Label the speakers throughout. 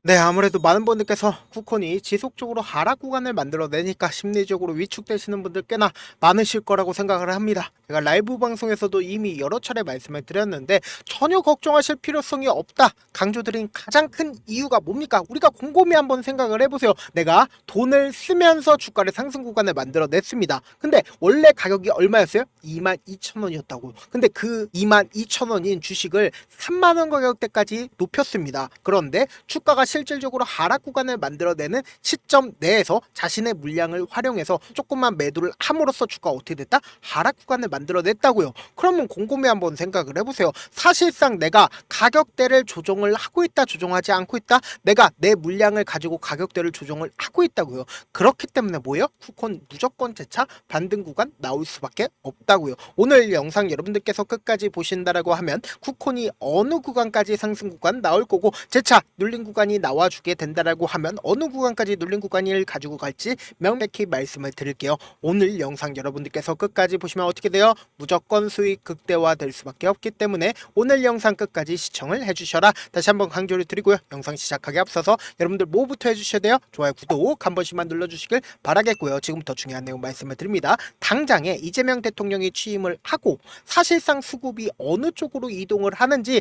Speaker 1: 네, 아무래도 많은 분들께서 쿠폰이 지속적으로 하락 구간을 만들어내니까 심리적으로 위축되시는 분들 꽤나 많으실 거라고 생각을 합니다. 제가 라이브 방송에서도 이미 여러 차례 말씀을 드렸는데 전혀 걱정하실 필요성이 없다 강조드린 가장 큰 이유가 뭡니까? 우리가 곰곰이 한번 생각을 해보세요. 내가 돈을 쓰면서 주가를 상승 구간을 만들어냈습니다. 근데 원래 가격이 얼마였어요? 22,000원이었다고요. 근데 그 22,000원인 주식을 3만원 가격대까지 높였습니다. 그런데 주가가 실질적으로 하락 구간을 만들어내는 시점 내에서 자신의 물량을 활용해서 조금만 매도를 함으로써 주가가 어떻게 됐다? 하락 구간을 만들어냈다고요. 그러면 곰곰이 한번 생각을 해보세요. 사실상 내가 가격대를 조정을 하고 있다, 조정하지 않고 있다, 내가 내 물량을 가지고 가격대를 조정을 하고 있다고요. 그렇기 때문에 뭐예요? 쿠폰 무조건 재차 반등 구간 나올 수밖에 없다고요. 오늘 영상 여러분들께서 끝까지 보신다라고 하면 쿠폰이 어느 구간까지 상승 구간 나올 거고 재차 눌린 구간이 나와주게 된다라고 하면 어느 구간까지 눌린 구간을 가지고 갈지 명백히 말씀을 드릴게요. 오늘 영상 여러분들께서 끝까지 보시면 어떻게 돼요? 무조건 수익 극대화 될 수밖에 없기 때문에 오늘 영상 끝까지 시청을 해주셔라. 다시 한번 강조를 드리고요. 영상 시작하기 앞서서 여러분들 뭐부터 해주셔야 돼요? 좋아요, 구독 한 번씩만 눌러주시길 바라겠고요. 지금부터 중요한 내용 말씀을 드립니다. 당장에 이재명 대통령이 취임을 하고 사실상 수급이 어느 쪽으로 이동을 하는지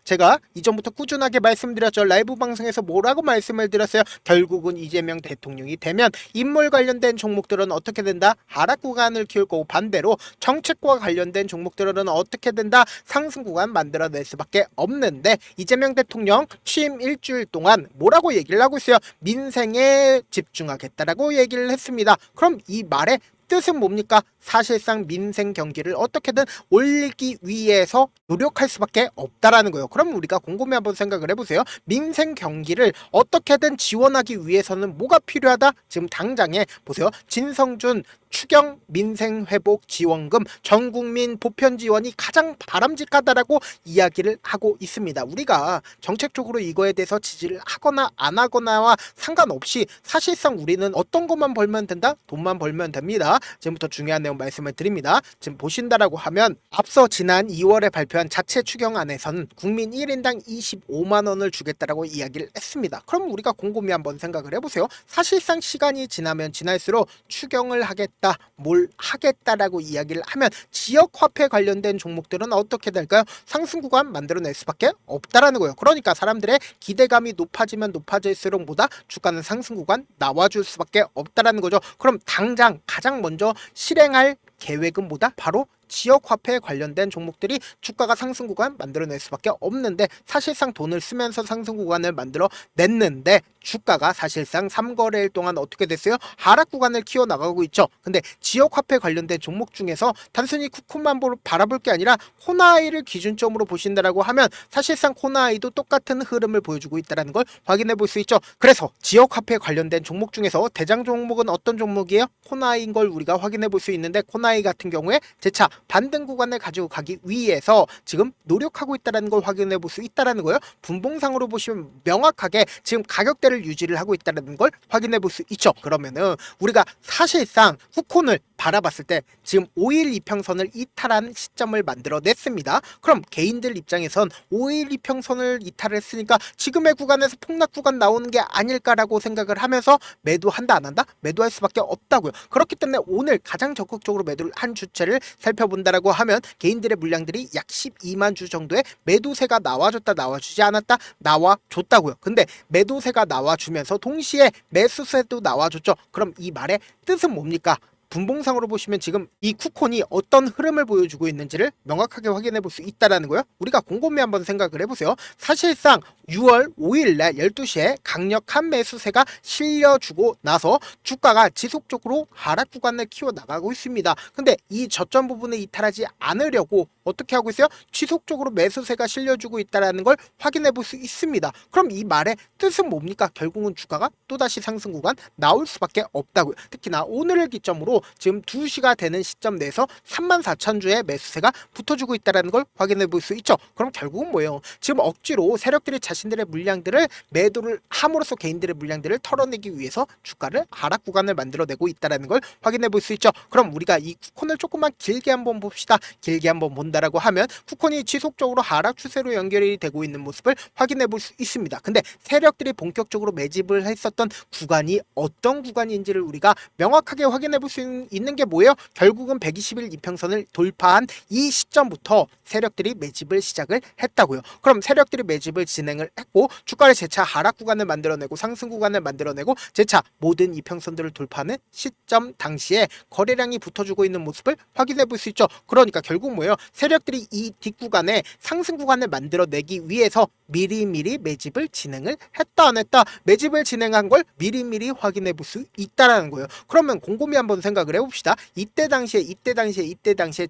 Speaker 1: 제가 이전부터 꾸준하게 말씀드렸죠. 라이브 방송에서 뭐라고 말씀을 드렸어요? 결국은 이재명 대통령이 되면 인물 관련된 종목들은 어떻게 된다? 하락 구간을 키울 거고 반대로 정책과 관련된 종목들은 어떻게 된다? 상승 구간 만들어낼 수밖에 없는데 이재명 대통령 취임 일주일 동안 뭐라고 얘기를 하고 있어요? 민생에 집중하겠다라고 얘기를 했습니다. 그럼 이 말에 뜻은 뭡니까? 사실상 민생 경기를 어떻게든 올리기 위해서 노력할 수밖에 없다라는 거예요. 그럼 우리가 곰곰이 한번 생각을 해보세요. 민생 경기를 어떻게든 지원하기 위해서는 뭐가 필요하다? 지금 당장에 보세요. 진성준 추경 민생 회복 지원금 전국민 보편 지원이 가장 바람직하다라고 이야기를 하고 있습니다. 우리가 정책적으로 이거에 대해서 지지를 하거나 안 하거나와 상관없이 사실상 우리는 어떤 것만 벌면 된다? 돈만 벌면 됩니다. 지금부터 중요한 내용 말씀을 드립니다. 지금 보신다라고 하면 앞서 지난 2월에 발표한 자체 추경안에서는 국민 1인당 25만 원을 주겠다라고 이야기를 했습니다. 그럼 우리가 곰곰이 한번 생각을 해보세요. 사실상 시간이 지나면 지날수록 추경을 하겠다, 뭘 하겠다라고 이야기를 하면 지역 화폐 관련된 종목들은 어떻게 될까요? 상승 구간 만들어낼 수밖에 없다라는 거예요. 그러니까 사람들의 기대감이 높아지면 높아질수록 뭐다? 주가는 상승 구간 나와줄 수밖에 없다라는 거죠. 그럼 당장 가장 먼저 실행할 계획은 뭐다? 바로 지역화폐에 관련된 종목들이 주가가 상승 구간 만들어낼 수밖에 없는데 사실상 돈을 쓰면서 상승 구간을 만들어 냈는데 주가가 사실상 3거래일 동안 어떻게 됐어요? 하락 구간을 키워나가고 있죠. 근데 지역화폐 관련된 종목 중에서 단순히 쿠폰만 바라볼 게 아니라 코나이를 기준점으로 보신다라고 하면 사실상 코나이도 똑같은 흐름을 보여주고 있다는 걸 확인해 볼 수 있죠. 그래서 지역화폐 관련된 종목 중에서 대장 종목은 어떤 종목이에요? 코나이인 걸 우리가 확인해 볼 수 있는데 코나이 같은 경우에 재차 반등 구간을 가지고 가기 위해서 지금 노력하고 있다는 걸 확인해 볼 수 있다는 거예요. 분봉상으로 보시면 명확하게 지금 가격대를 유지를 하고 있다는 걸 확인해 볼 수 있죠. 그러면은 우리가 사실상 후콘을 바라봤을 때 지금 5일 이평선을 이탈한 시점을 만들어냈습니다. 그럼 개인들 입장에선 5일 이평선을 이탈했으니까 지금의 구간에서 폭락 구간 나오는 게 아닐까라고 생각을 하면서 매도한다 안 한다? 매도할 수밖에 없다고요. 그렇기 때문에 오늘 가장 적극적으로 매도를 한 주체를 살펴본다라고 하면 개인들의 물량들이 약 12만 주 정도의 매도세가 나와줬다 나와주지 않았다 나와줬다고요. 근데 매도세가 나와주면서 동시에 매수세도 나와줬죠. 그럼 이 말의 뜻은 뭡니까? 분봉상으로 보시면 지금 이 쿠콘이 어떤 흐름을 보여주고 있는지를 명확하게 확인해 볼 수 있다는 거예요. 우리가 곰곰이 한번 생각을 해보세요. 사실상 6월 5일 날 12시에 강력한 매수세가 실려주고 나서 주가가 지속적으로 하락 구간을 키워나가고 있습니다. 근데 이 저점 부분을 이탈하지 않으려고 어떻게 하고 있어요? 지속적으로 매수세가 실려주고 있다는 걸 확인해 볼 수 있습니다. 그럼 이 말의 뜻은 뭡니까? 결국은 주가가 또다시 상승 구간 나올 수밖에 없다고요. 특히나 오늘을 기점으로 지금 2시가 되는 시점 내에서 34,000주의 매수세가 붙어주고 있다는 걸 확인해 볼 수 있죠. 그럼 결국은 뭐예요? 지금 억지로 세력들이 자신들의 물량들을 매도를 함으로써 개인들의 물량들을 털어내기 위해서 주가를 하락 구간을 만들어내고 있다는 걸 확인해 볼 수 있죠. 그럼 우리가 이 쿠폰을 조금만 길게 한번 봅시다. 길게 한번 본다 본다라고 하면 쿠콘이 지속적으로 하락 추세로 연결이 되고 있는 모습을 확인해 볼 수 있습니다. 근데 세력들이 본격적으로 매집을 했었던 구간이 어떤 구간인지를 우리가 명확하게 확인해 볼 수 있는 게 뭐예요? 결국은 120일 이평선을 돌파한 이 시점부터 세력들이 매집을 시작을 했다고요. 그럼 세력들이 매집을 진행을 했고 주가를 재차 하락 구간을 만들어내고 상승 구간을 만들어내고 재차 모든 이평선들을 돌파하는 시점 당시에 거래량이 붙어주고 있는 모습을 확인해 볼 수 있죠. 그러니까 결국 뭐예요? 세력들이 이 뒷구간에 상승 구간을 만들어내기 위해서 미리미리 매집을 진행을 했다 안 했다, 매집을 진행한 걸 미리미리 확인해 볼 수 있다라는 거예요. 그러면 곰곰이 한번 생각을 해봅시다. 이때 당시에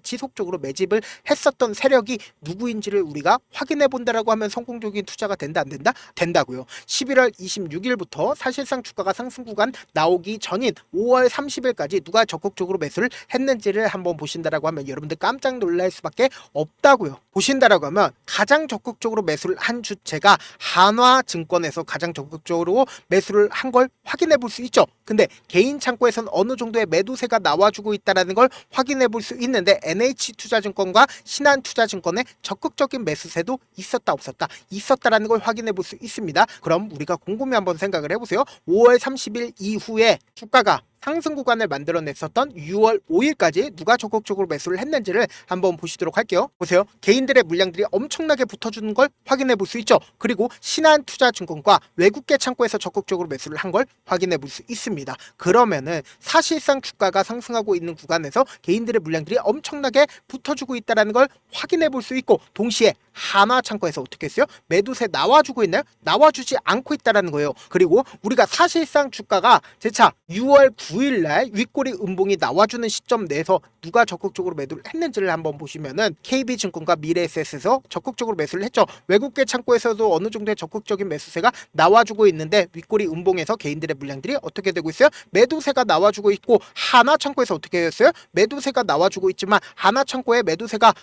Speaker 1: 지속적으로 매집을 했었던 세력이 누구인지를 우리가 확인해 본다라고 하면 성공적인 투자가 된다 안 된다? 된다고요. 11월 26일부터 사실상 주가가 상승 구간 나오기 전인 5월 30일까지 누가 적극적으로 매수를 했는지를 한번 보신다라고 하면 여러분들 깜짝 놀랄 수밖에 없다고요. 보신다라고 하면 가장 적극적으로 매수를 한 주체가 한화증권에서 가장 적극적으로 매수를 한 걸 확인해 볼 수 있죠. 근데 개인 창고에서는 어느 정도의 매도세가 나와주고 있다는 걸 확인해 볼 수 있는데 NH투자증권과 신한투자증권의 적극적인 매수세도 있었다 없었다? 있었다라는 걸 확인해 볼 수 있습니다. 그럼 우리가 곰곰이 한번 생각을 해보세요. 5월 30일 이후에 주가가 상승 구간을 만들어냈었던 6월 5일까지 누가 적극적으로 매수를 했는지를 한번 보시도록 할게요. 보세요. 개인들의 물량들이 엄청나게 붙어주는 걸 확인해 볼 수 있죠. 그리고 신한투자증권과 외국계 창고에서 적극적으로 매수를 한 걸 확인해 볼 수 있습니다. 그러면은 사실상 주가가 상승하고 있는 구간에서 개인들의 물량들이 엄청나게 붙어주고 있다는 걸 확인해 볼 수 있고, 동시에 한화창고에서 어떻게 했어요? 매도세 나와주고 있나요? 나와주지 않고 있다는 거예요. 그리고 우리가 사실상 주가가 재차 6월 9일날 윗꼬리 음봉이 나와주는 시점 내에서 누가 적극적으로 매도를 했는지를 한번 보시면은 KB증권과 미래에셋에서 적극적으로 매수를 했죠. 외국계 창고에서도 어느 정도의 적극적인 매수세가 나와주고 있는데 윗꼬리 음봉에서 개인들의 물량들이 어떻게 되고 있어요? 매도세가 나와주고 있고, 한화창고에서 어떻게 했어요? 매도세가 나와주고 있지만 한화창고의 매도세가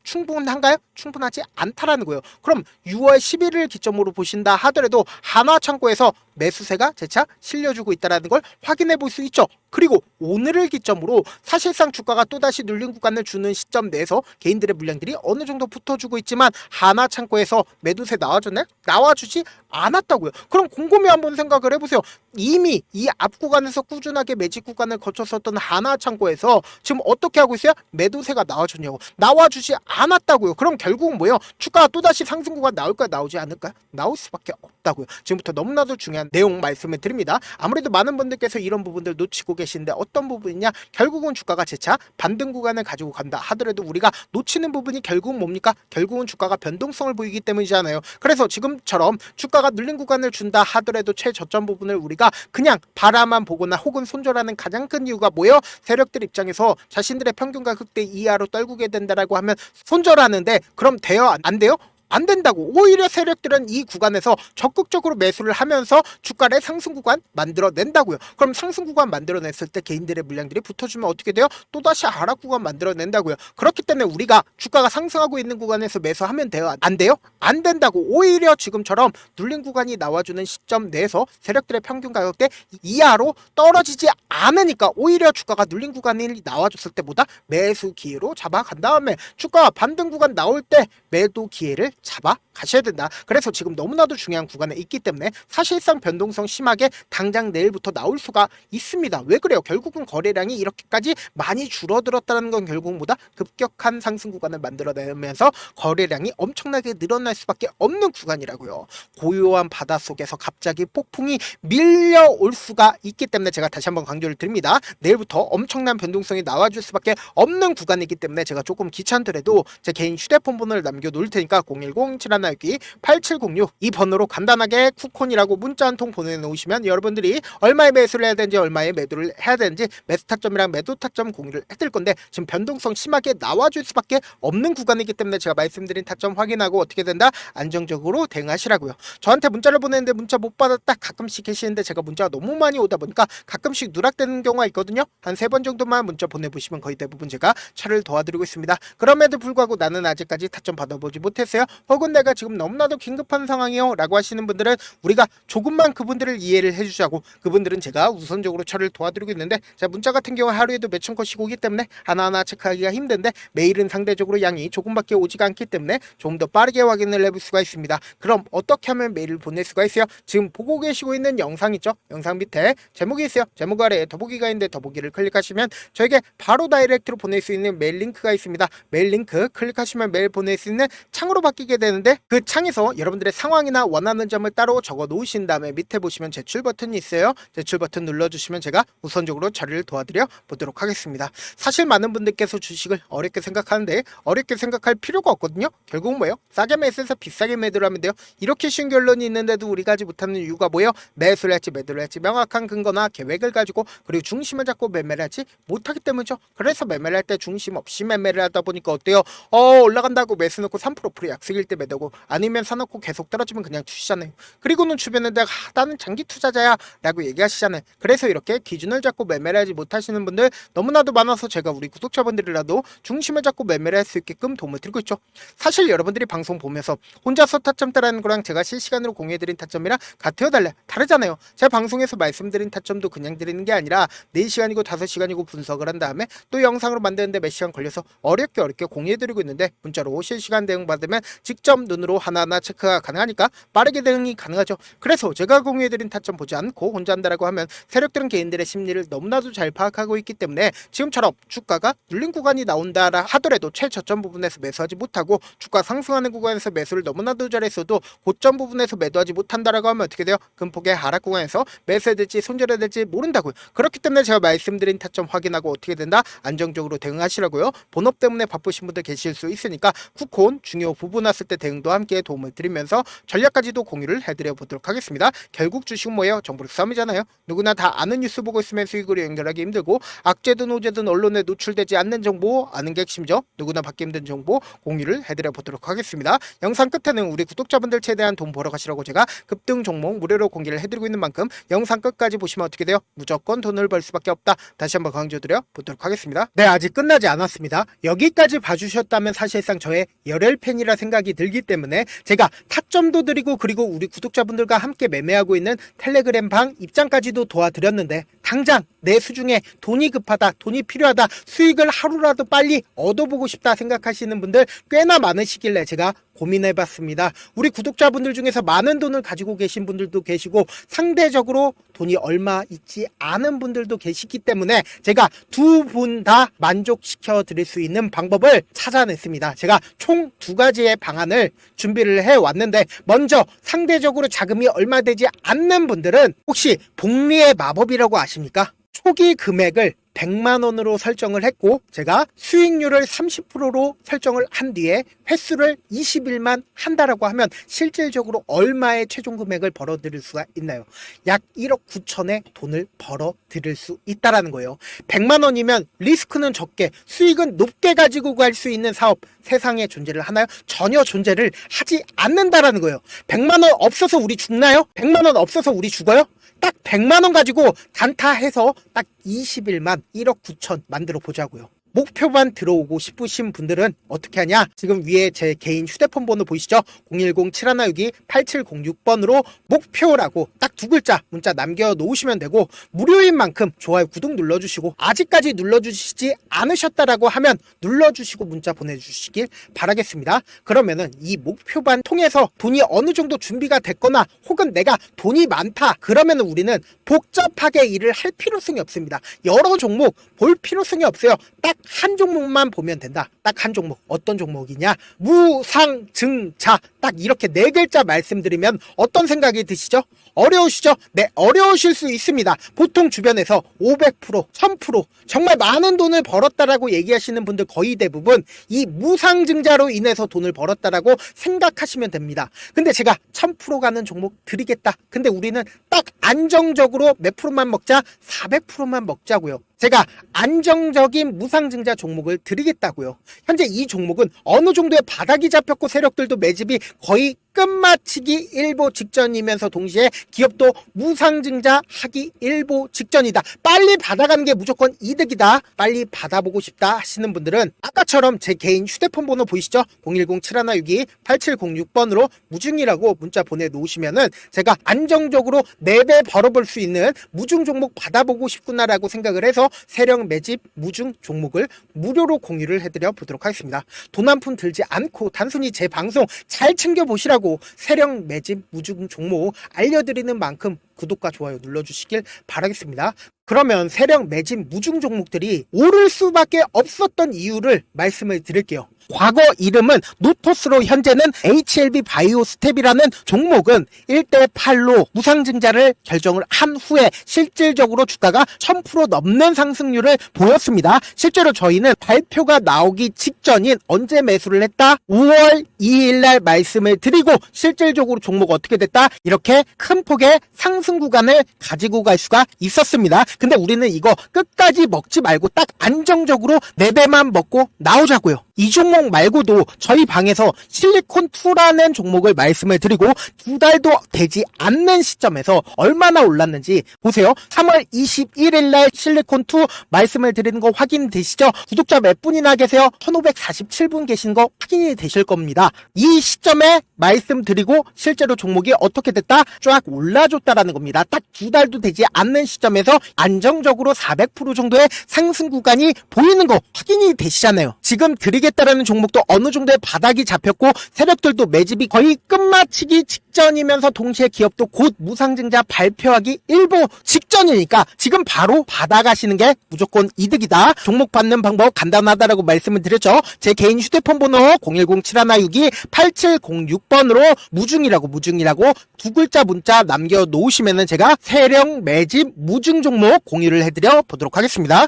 Speaker 1: 충분한가요? 충분하지 않다라는 거예요. 그럼 6월 11일 기점으로 보신다 하더라도 한화창고에서 매수세가 재차 실려주고 있다는 걸 확인해 볼 수 있죠. 그리고 오늘을 기점으로 사실상 주가가 또다시 눌린 구간을 주는 시점 내에서 개인들의 물량들이 어느 정도 붙어주고 있지만 한화창고에서 매도세 나와줬나요? 나와주지 않았다고요. 그럼 곰곰이 한번 생각을 해보세요. 이미 이 앞 구간에서 꾸준하게 매집 구간을 거쳤었던 한화창고에서 지금 어떻게 하고 있어요? 매도세가 나와줬냐고. 나와주지 않았다고요. 그럼 결국은 뭐예요? 주가가 또다시 상승 구간 나올까요? 나오지 않을까요? 나올 수밖에 없다고요. 지금부터 너무나도 중요한 내용 말씀을 드립니다. 아무래도 많은 분들께서 이런 부분들 놓치고 계신데 어떤 부분이냐? 결국은 주가가 재차 반등 구간을 가지고 간다 하더라도 우리가 놓치는 부분이 결국은 뭡니까? 결국은 주가가 변동성을 보이기 때문이잖아요. 그래서 지금처럼 주가가 눌린 구간을 준다 하더라도 최저점 부분을 우리가 그냥 바라만 보거나 혹은 손절하는 가장 큰 이유가 뭐예요? 세력들 입장에서 자신들의 평균 가격대 이하로 떨구게 된다라고 하면 손절하는데, 그럼 돼요? 안 돼요? 안 된다고. 오히려 세력들은 이 구간에서 적극적으로 매수를 하면서 주가를 상승 구간 만들어낸다고요. 그럼 상승 구간 만들어냈을 때 개인들의 물량들이 붙어주면 어떻게 돼요? 또다시 하락 구간 만들어낸다고요. 그렇기 때문에 우리가 주가가 상승하고 있는 구간에서 매수하면 돼요? 안 돼요? 안 된다고. 오히려 지금처럼 눌린 구간이 나와주는 시점 내에서 세력들의 평균 가격대 이하로 떨어지지 않으니까 오히려 주가가 눌린 구간이 나와줬을 때보다 매수 기회로 잡아간 다음에 주가가 반등 구간 나올 때 매도 기회를 잡아 가셔야 된다. 그래서 지금 너무나도 중요한 구간에 있기 때문에 사실상 변동성 심하게 당장 내일부터 나올 수가 있습니다. 왜 그래요? 결국은 거래량이 이렇게까지 많이 줄어들었다는 건 결국 보다 급격한 상승 구간을 만들어내면서 거래량이 엄청나게 늘어날 수밖에 없는 구간이라고요. 고요한 바닷속에서 갑자기 폭풍이 밀려올 수가 있기 때문에 제가 다시 한번 강조를 드립니다. 내일부터 엄청난 변동성이 나와줄 수밖에 없는 구간이기 때문에 제가 조금 귀찮더라도 제 개인 휴대폰 번호를 남겨놓을 테니까 010-7191-8706 이 번호로 간단하게 쿠콘이라고 문자 한 통 보내놓으시면 여러분들이 얼마에 매수를 해야 되는지 얼마에 매도를 해야 되는지 매수 타점이랑 매도 타점 공유를 해드릴 건데, 지금 변동성 심하게 나와줄 수밖에 없는 구간이기 때문에 제가 말씀드린 타점 확인하고 어떻게 된다? 안정적으로 대응하시라고요. 저한테 문자를 보내는데 문자 못 받았다 가끔씩 계시는데 제가 문자가 너무 많이 오다 보니까 가끔씩 누락되는 경우가 있거든요. 한 3번 정도만 문자 보내보시면 거의 대부분 제가 차를 도와드리고 있습니다. 그럼에도 불구하고 나는 아직까지 타점 받아보지 못했어요. 혹은 내가 지금 너무나도 긴급한 상황이요 라고 하시는 분들은 우리가 조금만 그분들을 이해를 해주자고, 그분들은 제가 우선적으로 처리를 도와드리고 있는데, 자, 문자 같은 경우 하루에도 몇천 건씩 오기 때문에 하나하나 체크하기가 힘든데, 메일은 상대적으로 양이 조금밖에 오지가 않기 때문에 좀 더 빠르게 확인을 해볼 수가 있습니다. 그럼 어떻게 하면 메일을 보낼 수가 있어요? 지금 보고 계시고 있는 영상 있죠? 영상 밑에 제목이 있어요. 제목 아래에 더보기가 있는데 더보기를 클릭하시면 저에게 바로 다이렉트로 보낼 수 있는 메일 링크가 있습니다. 메일 링크 클릭하시면 메일 보낼 수 있는 창으로 바뀌게 되는데, 그 창에서 여러분들의 상황이나 원하는 점을 따로 적어 놓으신 다음에 밑에 보시면 제출 버튼이 있어요. 제출 버튼 눌러주시면 제가 우선적으로 처리를 도와드려 보도록 하겠습니다. 사실 많은 분들께서 주식을 어렵게 생각하는데 어렵게 생각할 필요가 없거든요. 결국은 뭐예요? 싸게 매수해서 비싸게 매도를 하면 돼요. 이렇게 쉬운 결론이 있는데도 우리가 하지 못하는 이유가 뭐예요? 매수를 할지 매도를 할지 명확한 근거나 계획을 가지고, 그리고 중심을 잡고 매매를 하지 못하기 때문이죠. 그래서 매매를 할 때 중심 없이 매매를 하다 보니까 어때요? 올라간다고 매수 넣고 3% 약속일 때 매도고, 아니면 사놓고 계속 떨어지면 그냥 투시잖아요. 그리고는 주변에 내가 나는 장기 투자자야 라고 얘기하시잖아요. 그래서 이렇게 기준을 잡고 매매를 하지 못하시는 분들 너무나도 많아서 제가 우리 구독자분들이라도 중심을 잡고 매매를 할 수 있게끔 도움을 드리고 있죠. 사실 여러분들이 방송 보면서 혼자서 타점 따라하는 거랑 제가 실시간으로 공유해드린 타점이랑 같아요, 달라요? 다르잖아요. 제가 방송에서 말씀드린 타점도 그냥 드리는 게 아니라 4시간이고 5시간이고 분석을 한 다음에 또 영상으로 만드는데 몇 시간 걸려서 어렵게 공유해드리고 있는데, 문자로 실시간 대응 받으면 직접 눈으로 하나하나 체크가 가능하니까 빠르게 대응이 가능하죠. 그래서 제가 공유해드린 타점 보지 않고 혼자 한다라고 하면 세력들은 개인들의 심리를 너무나도 잘 파악하고 있기 때문에 지금처럼 주가가 눌린 구간이 나온다라 하더라도 최저점 부분에서 매수하지 못하고, 주가 상승하는 구간에서 매수를 너무나도 잘했어도 고점 부분에서 매도하지 못한다라고 하면 어떻게 돼요? 금폭의 하락 구간에서 매수해야 될지 손절해야 될지 모른다고요. 그렇기 때문에 제가 말씀드린 타점 확인하고 어떻게 된다? 안정적으로 대응하시라고요. 본업 때문에 바쁘신 분들 계실 수 있으니까 쿠폰 중요 부분 왔을 때 대응도 함께 도움을 드리면서 전략까지도 공유를 해드려 보도록 하겠습니다. 결국 주식은 뭐예요? 정보력 싸움이잖아요. 누구나 다 아는 뉴스 보고 있으면 수익으로 연결하기 힘들고, 악재든 호재든 언론에 노출되지 않는 정보 아는 게 핵심이죠. 누구나 받기 힘든 정보 공유를 해드려 보도록 하겠습니다. 영상 끝에는 우리 구독자분들 최대한 돈 벌어 가시라고 제가 급등 종목 무료로 공개를 해드리고 있는 만큼 영상 끝까지 보시면 어떻게 돼요? 무조건 돈을 벌 수밖에 없다. 다시 한번 강조드려 보도록 하겠습니다. 네, 아직 끝나지 않았습니다. 여기까지 봐주셨다면 사실상 저의 열혈 팬이라 생각이 들기 때문에 제가 타점도 드리고, 그리고 우리 구독자분들과 함께 매매하고 있는 텔레그램 방 입장까지도 도와드렸는데, 당장 내 수중에 돈이 급하다, 돈이 필요하다, 수익을 하루라도 빨리 얻어보고 싶다 생각하시는 분들 꽤나 많으시길래 제가 고민해봤습니다. 우리 구독자분들 중에서 많은 돈을 가지고 계신 분들도 계시고 상대적으로 돈이 얼마 있지 않은 분들도 계시기 때문에 제가 두 분 다 만족시켜 드릴 수 있는 방법을 찾아냈습니다. 제가 총 2가지의 방안을 준비를 해왔는데, 먼저 상대적으로 자금이 얼마 되지 않는 분들은 혹시 복리의 마법이라고 아십니까? 초기 금액을 100만원으로 설정을 했고, 제가 수익률을 30%로 설정을 한 뒤에 횟수를 20일만 한다라고 하면 실질적으로 얼마의 최종 금액을 벌어들일 수가 있나요? 약 1억 9천의 돈을 벌어들일 수 있다라는 거예요. 100만원이면 리스크는 적게 수익은 높게 가지고 갈 수 있는 사업 세상에 존재를 하나요? 전혀 존재를 하지 않는다라는 거예요. 100만원 없어서 우리 죽나요? 100만원 없어서 우리 죽어요? 딱 100만원 가지고 단타해서 딱 20일만 1억 9천 만들어 보자고요. 목표만 들어오고 싶으신 분들은 어떻게 하냐? 지금 위에 제 개인 휴대폰 번호 보이시죠? 010-7162-8706번으로 목표라고 딱 2글자 문자 남겨놓으시면 되고, 무료인 만큼 좋아요, 구독 눌러주시고, 아직까지 눌러주시지 않으셨다라고 하면 눌러주시고 문자 보내주시길 바라겠습니다. 그러면은 이 목표반 통해서 돈이 어느 정도 준비가 됐거나, 혹은 내가 돈이 많다 그러면은 우리는 복잡하게 일을 할 필요성이 없습니다. 여러 종목 볼 필요성이 없어요. 딱 한 종목만 보면 된다. 딱 한 종목. 어떤 종목이냐? 무상증자. 딱 이렇게 4글자 말씀드리면 어떤 생각이 드시죠? 어려우시죠? 네, 어려우실 수 있습니다. 보통 주변에서 500%, 1000% 정말 많은 돈을 벌었다라고 얘기하시는 분들 거의 대부분 이 무상증자로 인해서 돈을 벌었다라고 생각하시면 됩니다. 근데 제가 1000% 가는 종목 드리겠다. 근데 우리는 딱 안정적으로 몇 프로만 먹자? 400%만 먹자고요. 제가 안정적인 무상증자 종목을 드리겠다고요. 현재 이 종목은 어느 정도의 바닥이 잡혔고 세력들도 매집이 거의 끝마치기 일보 직전이면서 동시에 기업도 무상증자 하기 일보 직전이다. 빨리 받아가는 게 무조건 이득이다. 빨리 받아보고 싶다 하시는 분들은 아까처럼 제 개인 휴대폰 번호 보이시죠? 010-7162-8706번으로 무중이라고 문자 보내놓으시면은 제가 안정적으로 4배 벌어볼 수 있는 무중 종목 받아보고 싶구나라고 생각을 해서 세력 매집 무중 종목을 무료로 공유를 해드려 보도록 하겠습니다. 돈 한 푼 들지 않고 단순히 제 방송 잘 챙겨보시라고 세력 매집 무중 종목 알려드리는 만큼 구독과 좋아요 눌러주시길 바라겠습니다. 그러면 세력 매집 무중 종목들이 오를 수밖에 없었던 이유를 말씀을 드릴게요. 과거 이름은 노토스로 현재는 HLB 바이오스텝이라는 종목은 1대8로 무상증자를 결정을 한 후에 실질적으로 주가가 1000% 넘는 상승률을 보였습니다. 실제로 저희는 발표가 나오기 직전인 언제 매수를 했다? 5월 2일 날 말씀을 드리고 실질적으로 종목 어떻게 됐다? 이렇게 큰 폭의 상승 구간을 가지고 갈 수가 있었습니다. 근데 우리는 이거 끝까지 먹지 말고 딱 안정적으로 4배만 먹고 나오자고요. 이 종목 말고도 저희 방에서 실리콘2라는 종목을 말씀을 드리고 2달도 되지 않는 시점에서 얼마나 올랐는지 보세요. 3월 21일 날 실리콘2 말씀을 드리는 거 확인되시죠? 구독자 몇 분이나 계세요? 1547분 계신 거 확인이 되실 겁니다. 이 시점에 말씀드리고 실제로 종목이 어떻게 됐다? 쫙 올라줬다라는 겁니다. 딱 2달도 되지 않는 시점에서 안정적으로 400% 정도의 상승 구간이 보이는 거 확인이 되시잖아요. 지금 드리겠다라는 종목도 어느 정도의 바닥이 잡혔고 세력들도 매집이 거의 끝마치기 직전이면서 동시에 기업도 곧 무상증자 발표하기 일보 직전이니까 지금 바로 받아가시는 게 무조건 이득이다. 종목 받는 방법 간단하다라고 말씀을 드렸죠. 제 개인 휴대폰 번호 010-7162-8706번으로 무중이라고 2글자 문자 남겨놓으시면은 제가 세력 매집 무중 종목 공유를 해드려 보도록 하겠습니다.